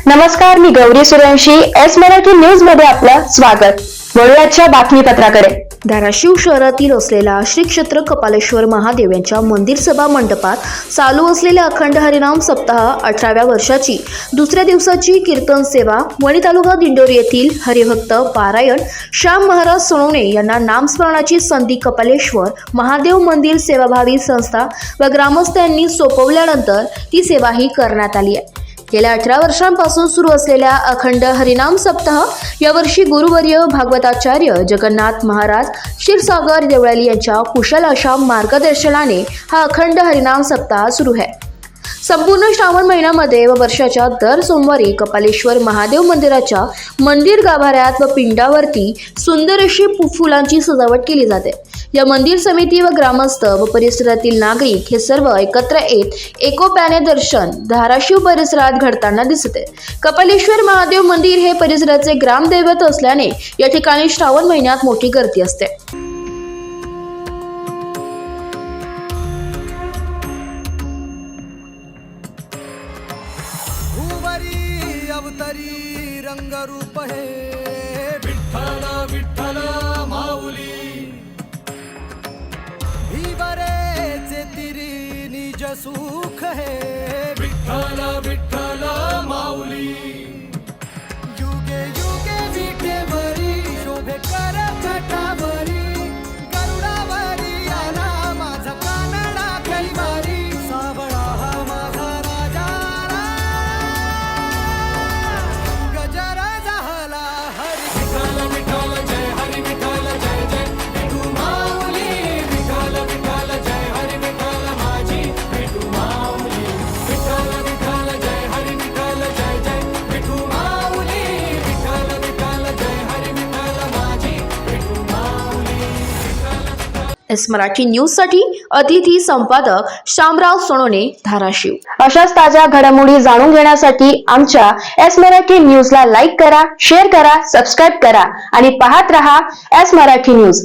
नमस्कार, मी Gauri Suryavanshi. S Marathi news मध्ये आपलं स्वागत. वळूयाच्या बातमीपत्राकडे. धाराशिव शहरातील असलेल्या श्री क्षेत्र कपालेश्वर महादेव यांच्या मंदिर सभा मंडपात चालू असलेल्या अखंड हरिनाम सप्ताह 18व्या वर्षाची दुसऱ्या दिवसाची कीर्तन सेवा वणी तालुका दिंडोरी येथील हरिभक्त पारायण श्याम महाराज सोनवणे यांना नामस्मरणाची संधी कपालेश्वर महादेव मंदिर सेवाभावी संस्था व ग्रामस्थांनी सोपवल्यानंतर ती सेवाही करण्यात आली आहे. गेल्या 18 वर्षांपासून सुरू असलेल्या अखंड हरिनाम सप्ताह यावर्षी गुरुवर्य भागवताचार्य जगन्नाथ महाराज क्षीरसागर देवळाली यांच्या कुशल अशा मार्गदर्शनाने हा अखंड हरिनाम सप्ताह सुरू आहे. संपूर्ण श्रावण महिन्यामध्ये व वर्षाच्या दर सोमवारी कपालेश्वर महादेव मंदिराच्या मंदिर गाभाऱ्यात व पिंडावरती सुंदर अशी फुलांची सजावट केली जाते. या मंदिर समिती व ग्रामस्थ व परिसरातील नागरिक हे सर्व एकत्र येत एकोप्याने दर्शन धाराशिव परिसरात घडताना दिसते. कपालेश्वर महादेव मंदिर हे परिसराचे ग्रामदैवत असल्याने या ठिकाणी श्रावण महिन्यात मोठी गर्दी असते. अवतरी रंगरूप हे विठ्ठल विठ्ठल माऊली भीवरेचे तिरी निज सुख हे विठ्ठल विठ्ठल माऊली युगे युगे विठेवरी शोभे कर छटावरी गरुडावरी आला माझा कानडा कैवारी सावळा हा माझा राजा एस मराठी न्यूज साठी अतिथी संपादक श्यामराव सोनवणे, धाराशिव. अशाच ताज्या घडामोडी जाणून घेण्यासाठी आमच्या एस मराठी न्यूजला लाईक करा, शेअर करा, सबस्क्राईब करा आणि पाहत रहा एस मराठी न्यूज.